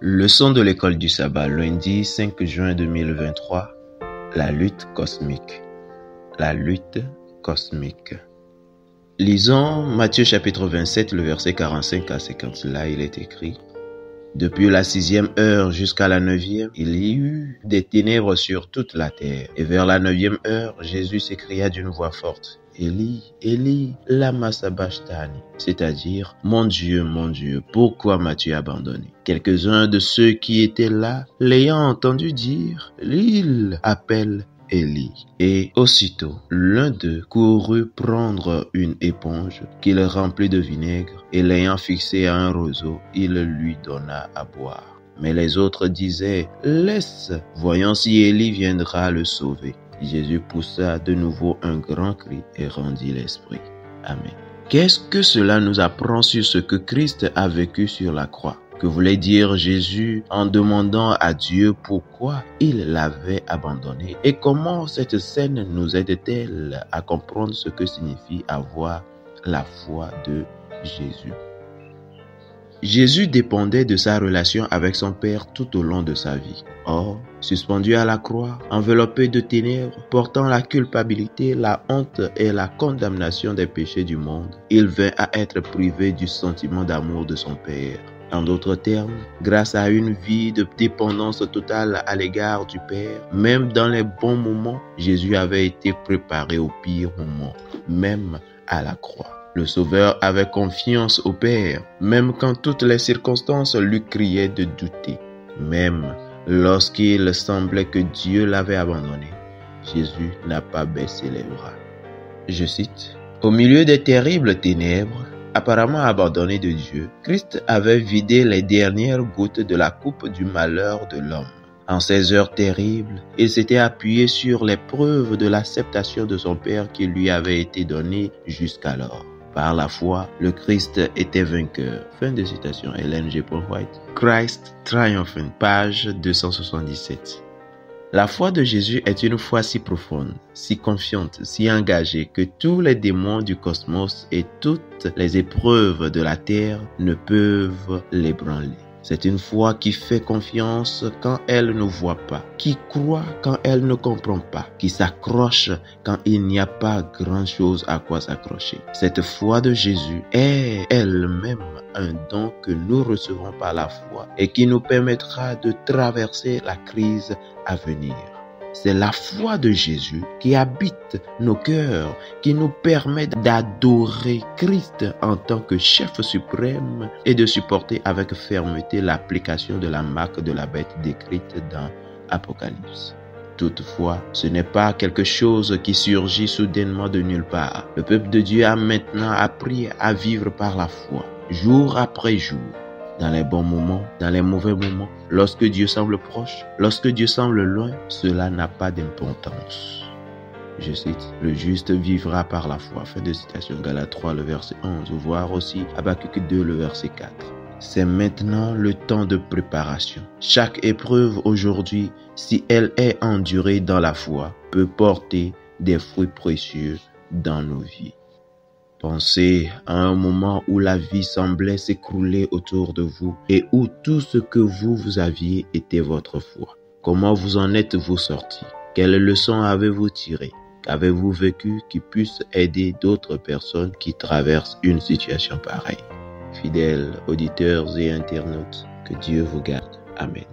Leçon de l'école du sabbat, lundi 5 juin 2023, la lutte cosmique. La lutte cosmique. Lisons Matthieu chapitre 27, le verset 45 à 50. Là, il est écrit: Depuis la 6e heure jusqu'à la 9e, il y eut des ténèbres sur toute la terre. Et vers la 9e heure, Jésus s'écria d'une voix forte: Élie, Élie, lama sabachthani, c'est-à-dire, mon Dieu, pourquoi m'as-tu abandonné? Quelques-uns de ceux qui étaient là, l'ayant entendu dire, il appelle Élie. Et aussitôt, l'un d'eux courut prendre une éponge qu'il remplit de vinaigre, et l'ayant fixée à un roseau, il lui donna à boire. Mais les autres disaient, laisse, voyons si Élie viendra le sauver. Jésus poussa de nouveau un grand cri et rendit l'esprit. Amen. Qu'est-ce que cela nous apprend sur ce que Christ a vécu sur la croix? Que voulait dire Jésus en demandant à Dieu pourquoi il l'avait abandonné? Et comment cette scène nous aide-t-elle à comprendre ce que signifie avoir la foi de Jésus? Jésus dépendait de sa relation avec son Père tout au long de sa vie. Or, suspendu à la croix, enveloppé de ténèbres, portant la culpabilité, la honte et la condamnation des péchés du monde, il vint à être privé du sentiment d'amour de son Père. En d'autres termes, grâce à une vie de dépendance totale à l'égard du Père, même dans les bons moments, Jésus avait été préparé au pire moment, même à la croix. Le Sauveur avait confiance au Père, même quand toutes les circonstances lui criaient de douter. Même lorsqu'il semblait que Dieu l'avait abandonné, Jésus n'a pas baissé les bras. Je cite, « Au milieu des terribles ténèbres, apparemment abandonné de Dieu, Christ avait vidé les dernières gouttes de la coupe du malheur de l'homme. En ces heures terribles, il s'était appuyé sur les preuves de l'acceptation de son Père qui lui avait été donnée jusqu'alors. Par la foi, le Christ était vainqueur. » Fin de citation, Ellen G. White. Christ Triumphant, page 277. La foi de Jésus est une foi si profonde, si confiante, si engagée que tous les démons du cosmos et toutes les épreuves de la terre ne peuvent l'ébranler. C'est une foi qui fait confiance quand elle ne voit pas, qui croit quand elle ne comprend pas, qui s'accroche quand il n'y a pas grand-chose à quoi s'accrocher. Cette foi de Jésus est elle-même un don que nous recevons par la foi et qui nous permettra de traverser la crise à venir. C'est la foi de Jésus qui habite nos cœurs, qui nous permet d'adorer Christ en tant que chef suprême et de supporter avec fermeté l'application de la marque de la bête décrite dans Apocalypse. Toutefois, ce n'est pas quelque chose qui surgit soudainement de nulle part. Le peuple de Dieu a maintenant appris à vivre par la foi, jour après jour. Dans les bons moments, dans les mauvais moments, lorsque Dieu semble proche, lorsque Dieu semble loin, cela n'a pas d'importance. Je cite, « Le juste vivra par la foi ». Fin de citation, Galates 3, le verset 11, voire aussi Habakkuk 2, le verset 4. C'est maintenant le temps de préparation. Chaque épreuve aujourd'hui, si elle est endurée dans la foi, peut porter des fruits précieux dans nos vies. Pensez à un moment où la vie semblait s'écrouler autour de vous et où tout ce que vous aviez était votre foi. Comment vous en êtes-vous sorti? Quelles leçons avez-vous tirées? Qu'avez-vous vécu qui puisse aider d'autres personnes qui traversent une situation pareille? Fidèles auditeurs et internautes, que Dieu vous garde. Amen.